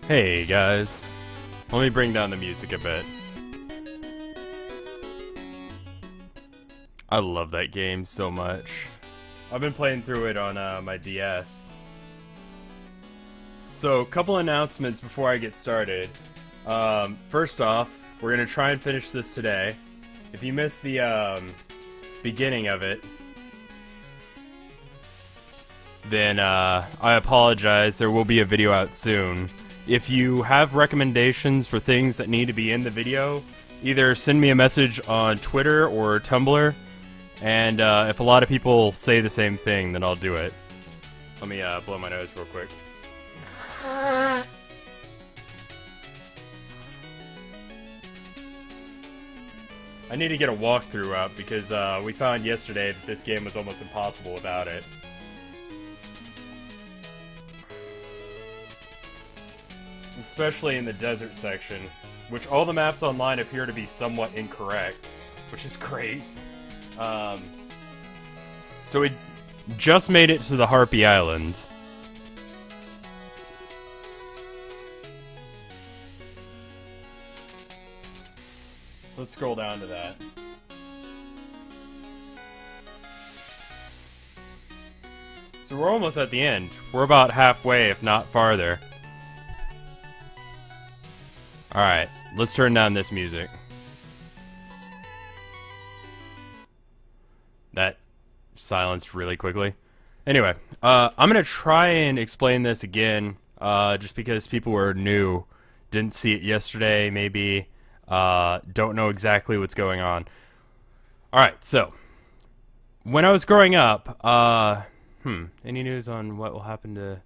Hey guys, let me bring down the music a bit. I love that game so much. I've been playing through it on my DS. So, a couple announcements before I get started. First off, we're gonna try and finish this today. If you missed the beginning of it, then I apologize. There will be a video out soon. If you have recommendations for things that need to be in the video, either send me a message on Twitter or Tumblr, and if a lot of people say the same thing, then I'll do it. Let me blow my nose real quick. I need to get a walkthrough up because we found yesterday that this game was almost impossible without it. Especially in the desert section, which all the maps online appear to be somewhat incorrect, which is great. So we just made it to the Harpy Island. Let's scroll down to that. So we're almost at the end. We're about halfway, if not farther. Alright, let's turn down this music. That silenced really quickly. Anyway, I'm gonna try and explain this again, just because people were new, didn't see it yesterday, maybe, don't know exactly what's going on. Alright, so, when I was growing up, any news on what will happen to...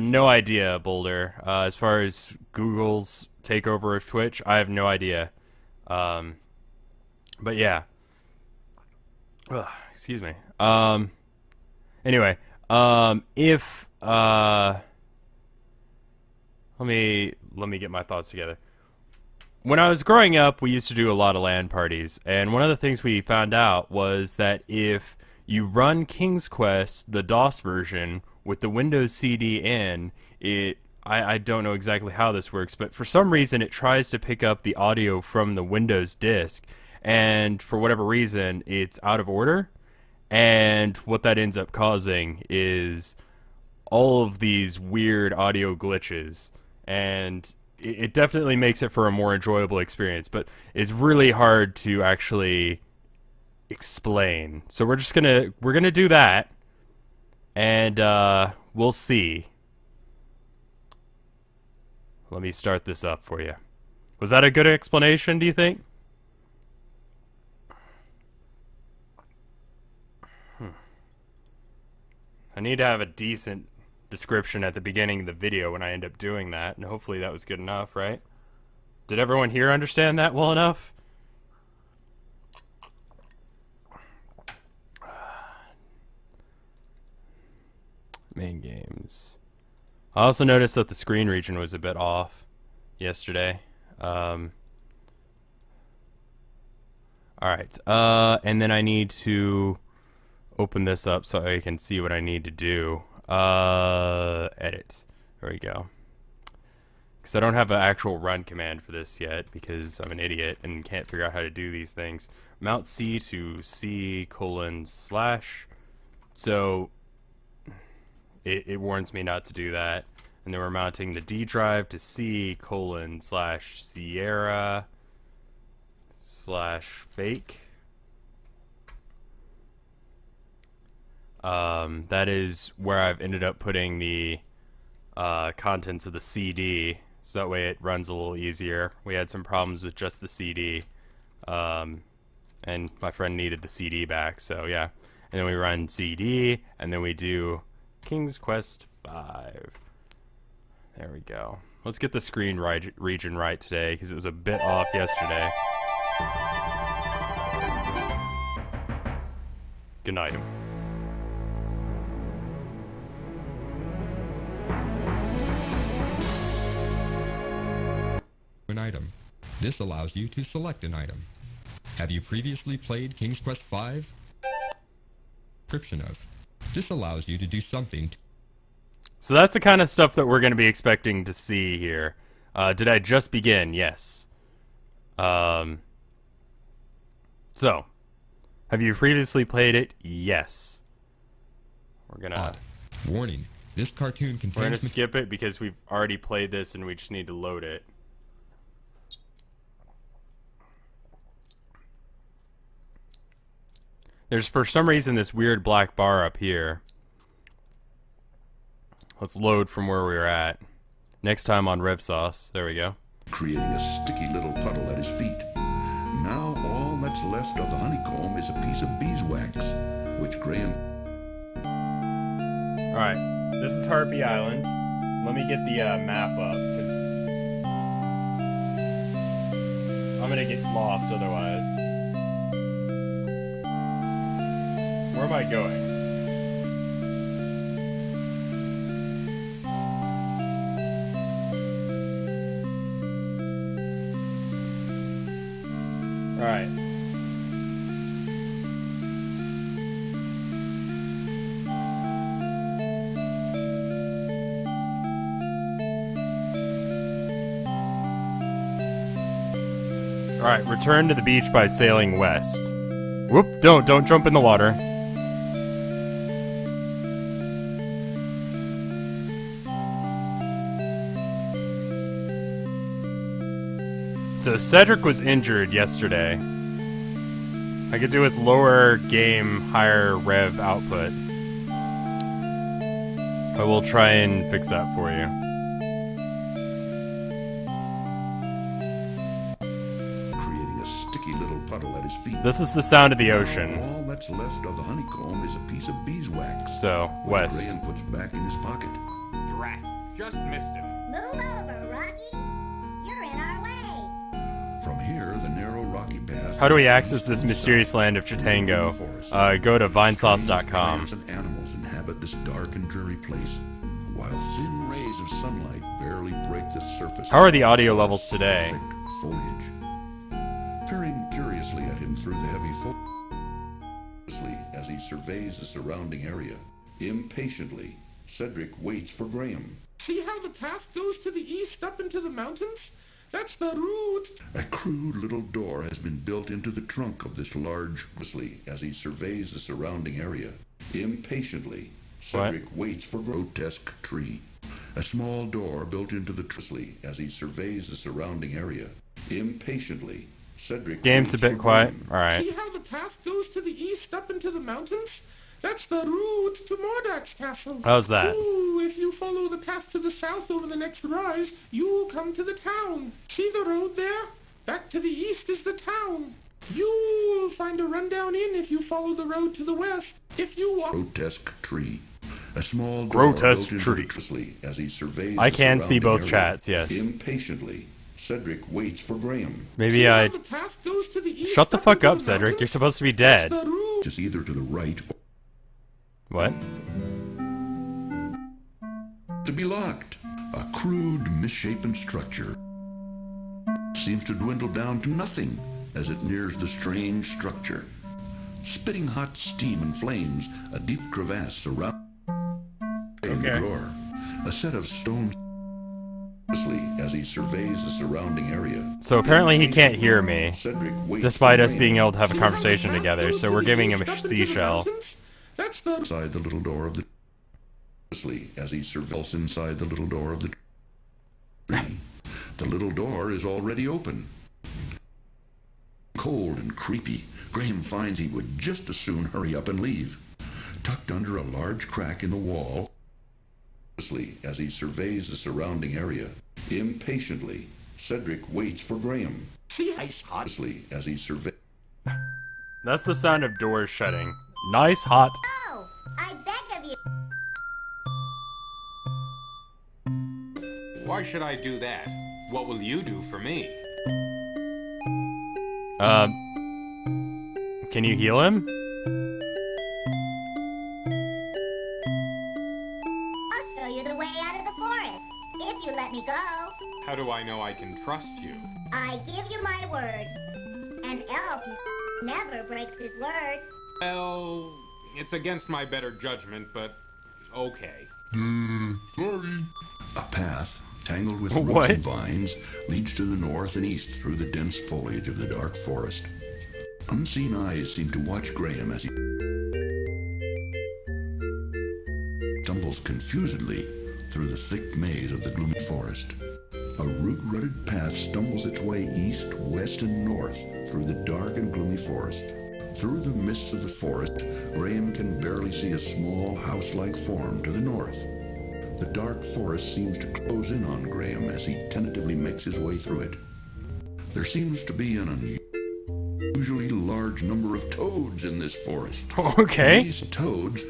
no idea, Boulder. As far as Google's takeover of Twitch, I have no idea. But yeah. Ugh, excuse me. Anyway, if let me get my thoughts together. When I was growing up, we used to do a lot of LAN parties, and one of the things we found out was that if you run King's Quest, the DOS version, with the Windows CD in, I don't know exactly how this works, but for some reason it tries to pick up the audio from the Windows disk, and for whatever reason it's out of order, and what that ends up causing is all of these weird audio glitches, and it definitely makes it for a more enjoyable experience, but it's really hard to actually explain. So we're gonna do that. And, we'll see. Let me start this up for you. Was that a good explanation, do you think? I need to have a decent description at the beginning of the video when I end up doing that, and hopefully that was good enough, right? Did everyone here understand that well enough? Main games. I also noticed that the screen region was a bit off yesterday. Alright, and then I need to open this up so I can see what I need to do. Edit. There we go. Because I don't have an actual run command for this yet because I'm an idiot and can't figure out how to do these things. Mount C to C:/. So it warns me not to do that. And then we're mounting the D drive to C:/Sierra/fake. That is where I've ended up putting the contents of the CD, so that way it runs a little easier. We had some problems with just the CD, and my friend needed the CD back, so yeah. And then we run CD, and then we do King's Quest 5. There we go. Let's get the screen region right today, because it was a bit off yesterday. Good night. An item. This allows you to select an item. Have you previously played King's Quest V? Description of. This allows you to do something. So that's the kind of stuff that we're going to be expecting to see here. Did I just begin? Yes. So, have you previously played it? Yes. We're gonna Warning. This cartoon contains... skip it because we've already played this and we just need to load it. There's for some reason this weird black bar up here. Let's load from where we were at. Next time on Vinesauce. There we go. Creating a sticky little puddle at his feet. Now all that's left of the honeycomb is a piece of beeswax, which Graham... Alright, this is Harpy Island. Let me get the map up, because I'm gonna get lost otherwise. Where am I going? Alright. Alright, return to the beach by sailing west. Whoop, don't jump in the water. So Cedric was injured yesterday. I could do with lower game, higher rev output. I will try and fix that for you. Creating a sticky little puddle at his feet. This is the sound of the ocean. All that's left of the honeycomb is a piece of beeswax. So, which west. Graham puts back in his pocket. Drat. Just missed him. Move over, Rocky. You're in our way. From here, the narrow rocky path... How do we access this mysterious land of Chitango? Go to vinesauce.com. Plants and animals inhabit this dark and dreary place, while thin rays of sunlight barely break the surface. How are the audio levels today? Thick foliage. Peering curiously at him through the heavy foliage, as he surveys the surrounding area. Impatiently, Cedric waits for Graham. See how the path goes to the east up into the mountains? That's the route. A crude little door has been built into the trunk of this large grizzly as he surveys the surrounding area. Impatiently, Cedric waits for a grotesque tree. A small door built into the grizzly as he surveys the surrounding area. Impatiently, Cedric Game's a waits bit for quiet. Graham. Alright. See how the path goes to the east up into the mountains? That's the route to Mordak's castle. How's that? Ooh, if you follow the path to the south over the next rise, you'll come to the town. See the road there? Back to the east is the town. You'll find a rundown inn if you follow the road to the west. If you walk... Grotesque tree. A small door Grotesque built into tree. the grizzly as he surveys I the can see surrounding both area. chats, yes. Impatiently, Cedric waits for Graham. Maybe See I... how the path goes to the east Shut the fuck into up, Cedric. You're mountains? supposed to be That's dead. the route. Just either to the right or What? to be locked. A crude, misshapen structure seems to dwindle down to nothing as it nears the strange structure. Spitting hot steam and flames, a deep crevasse surrounds the Okay. door. A set of stones as he surveys the surrounding area. So apparently he can't hear me, Cedric waits despite for us Graham being able to have a See how the conversation path together, goes so to we're the giving him a east up into the seashell. mountains? That's the... inside the little door of the as he surveys inside the little door of the tree. The little door is already open. Cold and creepy, Graham finds he would just as soon hurry up and leave. Tucked under a large crack in the wall, as he surveys the surrounding area. Impatiently, Cedric waits for Graham. See As he surveys... That's the sound of doors shutting. Nice, hot. Oh, I beg of you. Why should I do that? What will you do for me? Can you heal him? I'll show you the way out of the forest, if you let me go. How do I know I can trust you? I give you my word. An elf never breaks his word. Well, it's against my better judgment, but okay. Sorry. A path, tangled with What? roots and vines, leads to the north and east through the dense foliage of the dark forest. Unseen eyes seem to watch Graham as he stumbles confusedly through the thick maze of the gloomy forest. A root-rutted path stumbles its way east, west, and north through the dark and gloomy forest. Through the mists of the forest, Graham can barely see a small house-like form to the north. The dark forest seems to close in on Graham as he tentatively makes his way through it. There seems to be an unusually large number of toads in this forest. Okay. These toads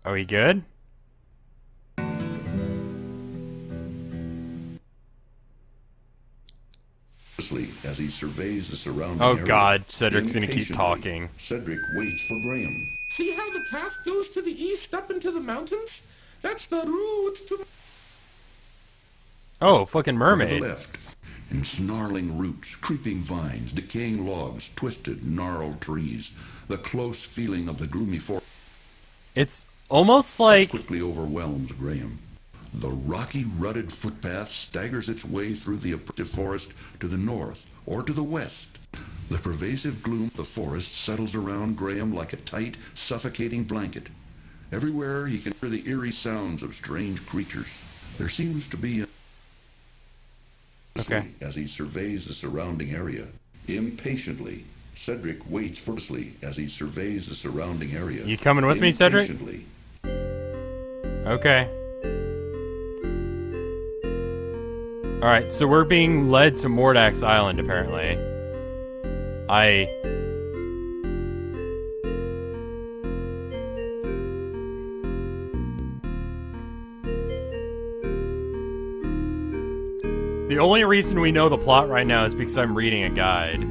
Are we good? as he surveys the surrounding Oh area. God, Cedric's gonna keep Impatiently, talking. Cedric waits for Graham. See how the path goes to the east up into the mountains? That's the route to... Oh, fucking To mermaid. the left, in snarling roots, creeping vines, decaying logs, twisted, gnarled trees, the close feeling of the gloomy forest It's almost like quickly overwhelms Graham. The rocky, rutted footpath staggers its way through the oppressive forest to the north or to the west. The pervasive gloom of the forest settles around Graham like a tight, suffocating blanket. Everywhere he can hear the eerie sounds of strange creatures. There seems to be a... Okay. As he surveys the surrounding area. Impatiently, Cedric waits as he surveys the surrounding area. You coming with me, Cedric? Impatiently. Okay. Alright, so we're being led to Mordax Island, apparently. The only reason we know the plot right now is because I'm reading a guide.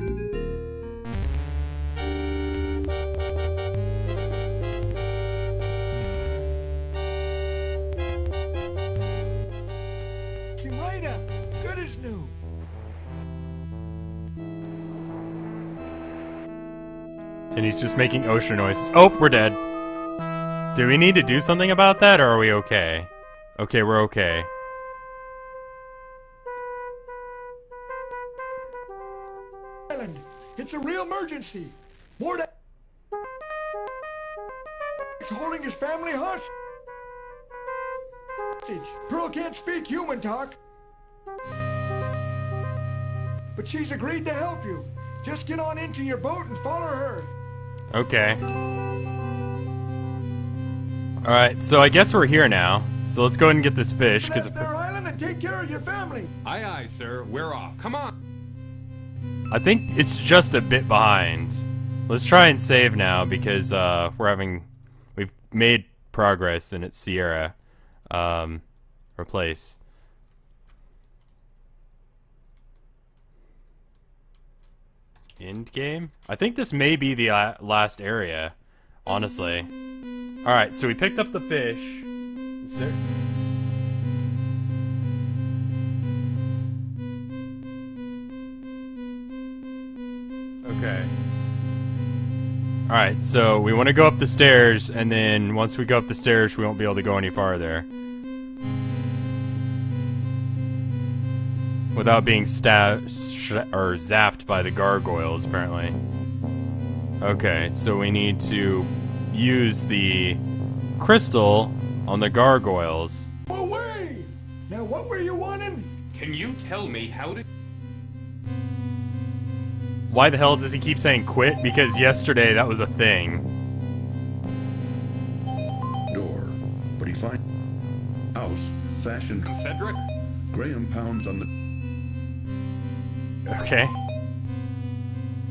Later, good as new. And he's just making ocean noises. Oh, we're dead. Do we need to do something about that, or are we okay? Okay, we're okay. Island, it's a real emergency. Mordax is holding his family hostage. Pearl can't speak human talk, but she's agreed to help you. Just get on into your boat and follow her. Okay. Alright, so I guess we're here now. So let's go ahead and get this fish, because... Left their island and take care of your family. Aye, aye, sir. We're off. Come on. I think it's just a bit behind. Let's try and save now, because we've made progress, and it's Sierra. Replace. End game? I think this may be the last area, honestly. Alright, so we picked up the fish. Is there... Okay. Alright, so we want to go up the stairs, and then once we go up the stairs, we won't be able to go any farther. Without being zapped by the gargoyles, apparently. Okay, so we need to use the crystal on the gargoyles. Away! Now what were you wanting? Can you tell me how to... Why the hell does he keep saying quit? Because yesterday that was a thing. Door, but he finds a house fashioned. Cedric? Graham pounds on the... Okay.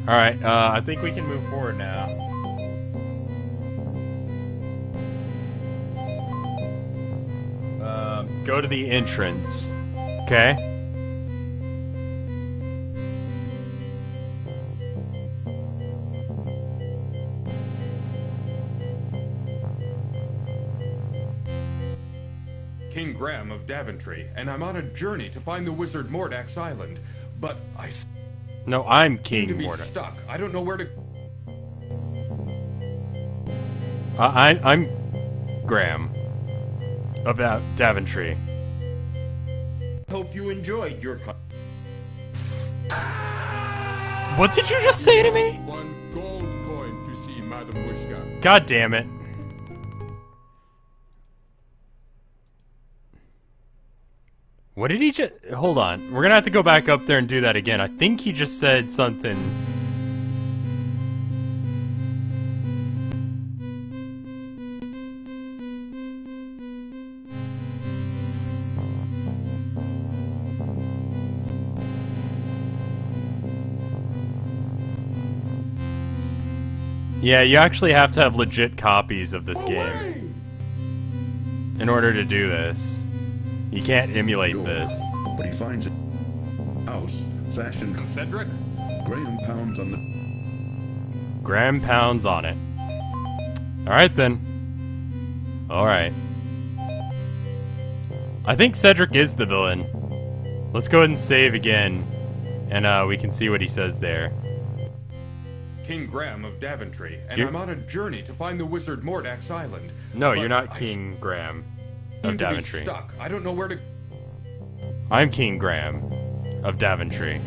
Alright, I think we can move forward now. Go to the entrance. Okay. King Graham of Daventry, and I'm on a journey to find the wizard Mordax Island. But I seem No, I'm to King be Mordax. stuck. I don't know where to... I'm Graham of Daventry. Hope you enjoyed your. What did you just say to me? 1 gold coin to see Madam Mushka. God damn it. What did he just... Hold on. We're gonna have to go back up there and do that again. I think he just said something... Yeah, you actually have to have legit copies of this game in order to do this. You can't emulate this. But he finds a house fashioned. Cedric? Graham pounds on the. Graham pounds on it. Alright then. Alright. I think Cedric is the villain. Let's go ahead and save again. And we can see what he says there. King Graham of Daventry, and You're- I'm on a journey to find the wizard Mordax Island. No, But you're not I King Graham seem of to be Daventry. stuck. I don't know where to. I'm King Graham of Daventry.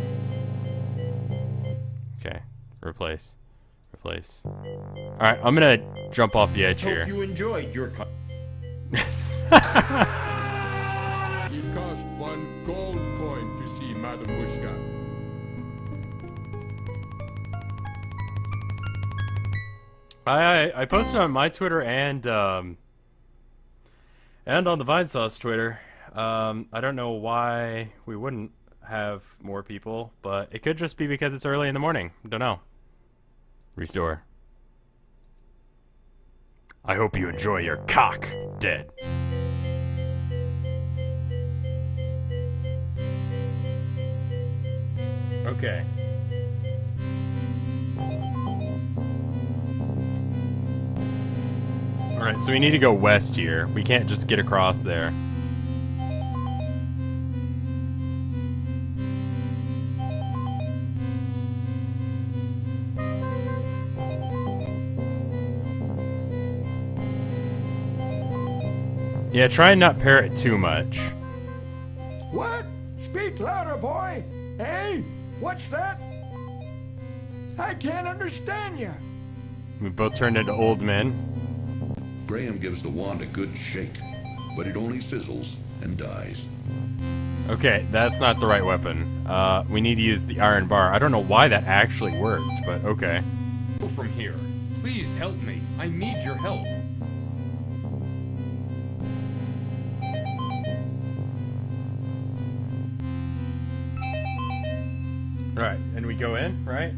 Okay. Replace. Replace. Alright, I'm gonna jump off the edge Hope here. you enjoyed your. It cost 1 gold coin to see Madam Mushka. I posted on my Twitter and on the Vinesauce Twitter. I don't know why we wouldn't have more people, but it could just be because it's early in the morning. Don't know. Restore. I hope you enjoy your cock. Dead. Okay. Alright, so we need to go west here. We can't just get across there. Yeah, try and not parrot too much. What? Speak louder, boy. Hey, what's that? I can't understand you. We both turned into old men. Graham gives the wand a good shake, but it only fizzles and dies. Okay, that's not the right weapon. We need to use the iron bar. I don't know why that actually worked, but okay. Go from here. Please help me. I need your help. Right, and we go in, right?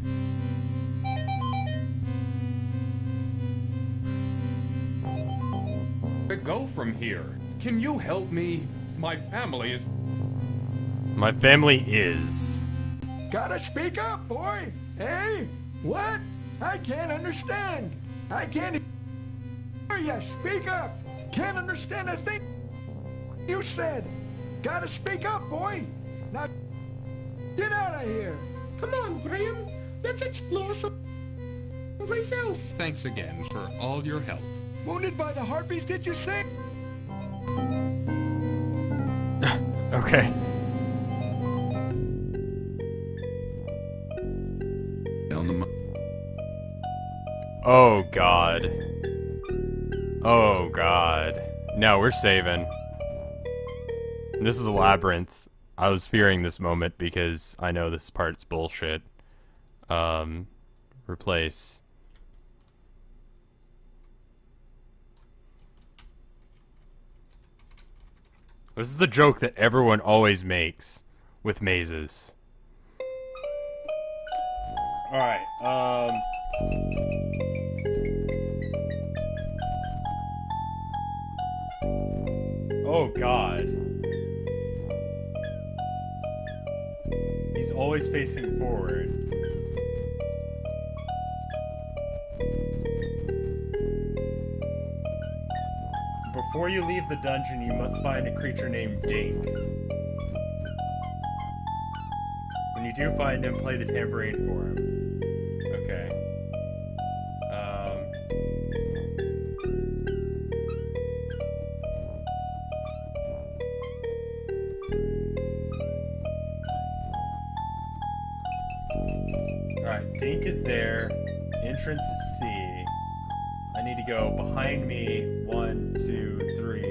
To go from here. Can you help me? My family is. My family is... Gotta speak up, boy. Hey, what? I can't understand. I can't hear you. Speak up. Can't understand a thing you said. Gotta speak up, boy. Now, get out of here. Come on, Graham. Let's explore someplace else. Thanks again for all your help. Wounded by the Harpies, did you say? Okay. Down the Oh, God. Oh, God. No, we're saving. This is a labyrinth. I was fearing this moment because I know this part's bullshit. Replace. This is the joke that everyone always makes with mazes. Alright, oh, God. He's always facing forward. Before you leave the dungeon, you must find a creature named Dink. When you do find him, play the tambourine for him. Okay. sink is there. Entrance is C. I need to go behind me 1, 2, 3.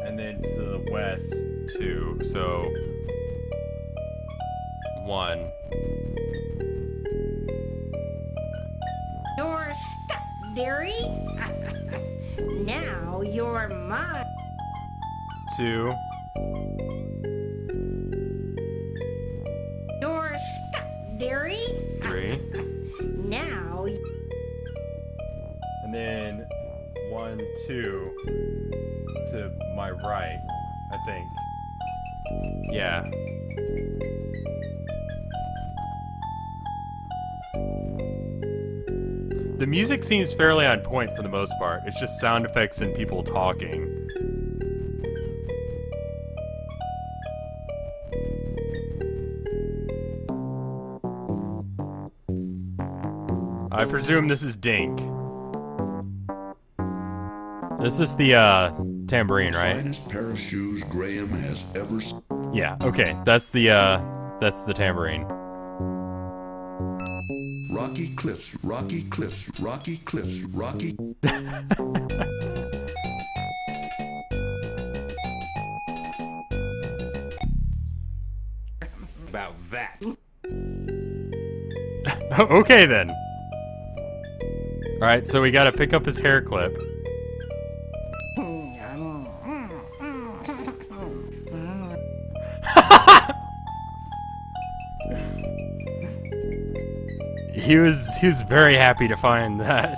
And then to the west 2. So 1. You're stuck, dearie. Now you're mine. 2. You're stuck, dearie. 3. Now And then 1, 2 to my right, I think. Yeah. The music seems fairly on point for the most part. It's just sound effects and people talking. I presume this is Dink. This is the tambourine, right? Finest pair of shoes Graham has ever seen. Yeah, okay. That's the tambourine. Rocky cliffs, rocky cliffs, rocky cliffs, rocky. About that. Okay then. Alright, so we gotta pick up his hair clip. He was very happy to find that.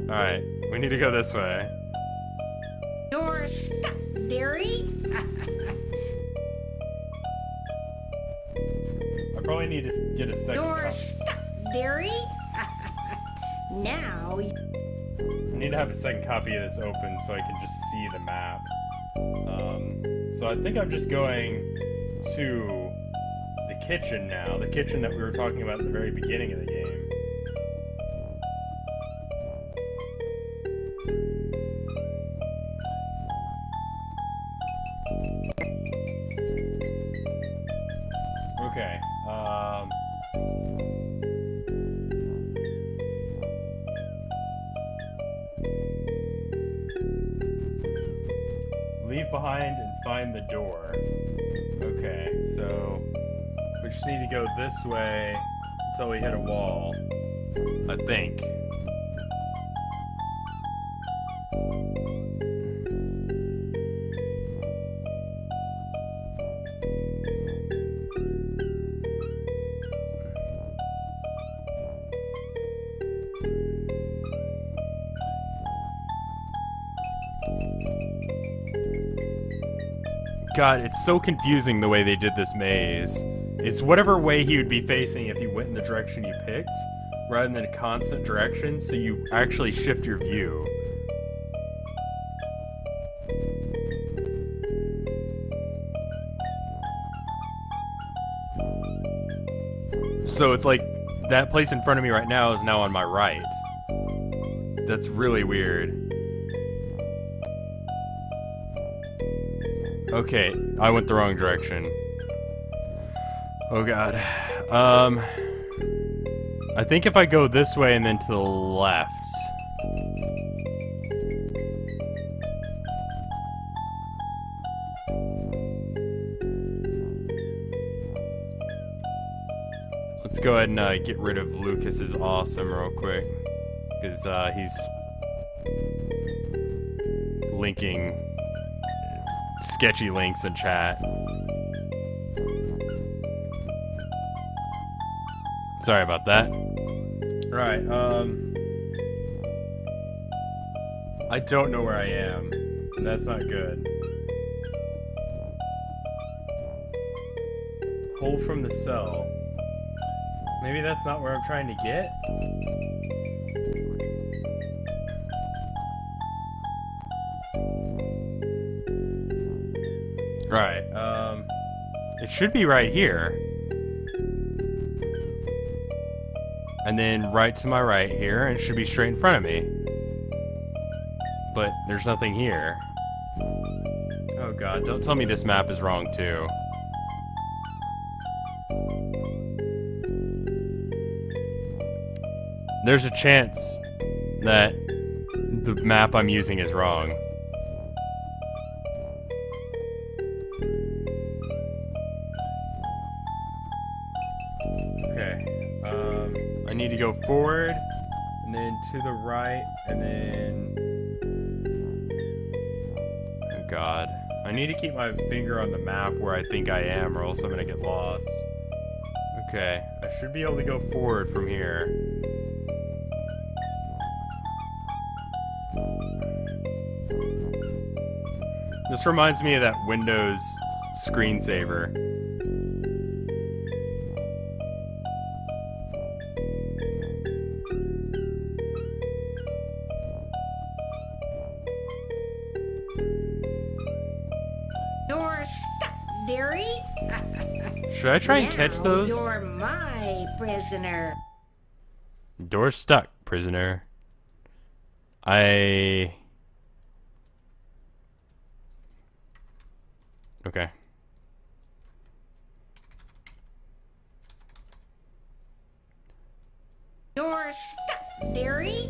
Alright, we need to go this way. you're stuck, dearie. I probably need to get a second You're copy. stuck, dearie. Now I need to have a second copy of this open so I can just see the map. So I think I'm just going to the kitchen now. The kitchen that we were talking about at the very beginning of the game. Okay, leave behind and find the door. Okay, so we just need to go this way until we hit a wall, I think. God, it's so confusing the way they did this maze. It's whatever way he would be facing if he went in the direction you picked, rather than a constant direction, so you actually shift your view. So it's like, that place in front of me right now is now on my right. That's really weird. Okay, I went the wrong direction. Oh god. I think if I go this way and then to the left. Let's go ahead and get rid of Lucas's awesome real quick. Because he's linking sketchy links in chat. Sorry about that. Alright, I don't know where I am. And that's not good. Pull from the cell. Maybe that's not where I'm trying to get? Right, it should be right here. And then right to my right here, and it should be straight in front of me. But there's nothing here. Oh god, don't tell me this map is wrong too. there's a chance that the map I'm using is wrong. Okay. I need to go forward, and then to the right, and then... Oh god. I need to keep my finger on the map where I think I am, or else I'm gonna get lost. Okay, I should be able to go forward from here. This reminds me of that Windows screensaver. You're stuck, dearie. Should I try and catch Now those? You're my prisoner. Door stuck, prisoner. Okay. You're stuck, dearie.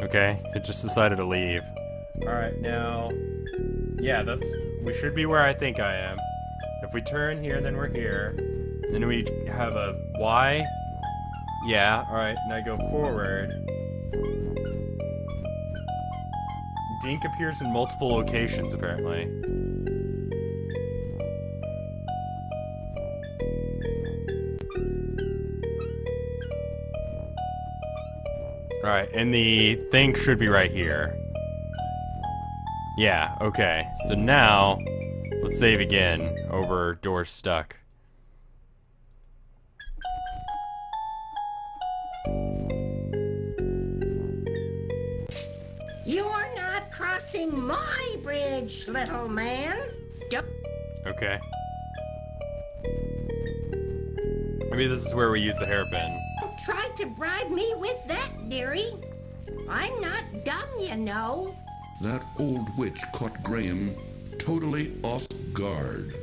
Okay, it just decided to leave. Alright, now... Yeah, we should be where I think I am. If we turn here, then we're here. Then we have a Y. Yeah, alright, and I go forward. Dink appears in multiple locations, apparently. Alright, and the thing should be right here. Yeah, okay. So now, let's save again over door stuck. You're not crossing my bridge, little man. Don't Okay. Maybe this is where we use the hairpin. try to bribe me with that, dearie. I'm not dumb, you know. That old witch caught Graham totally off guard.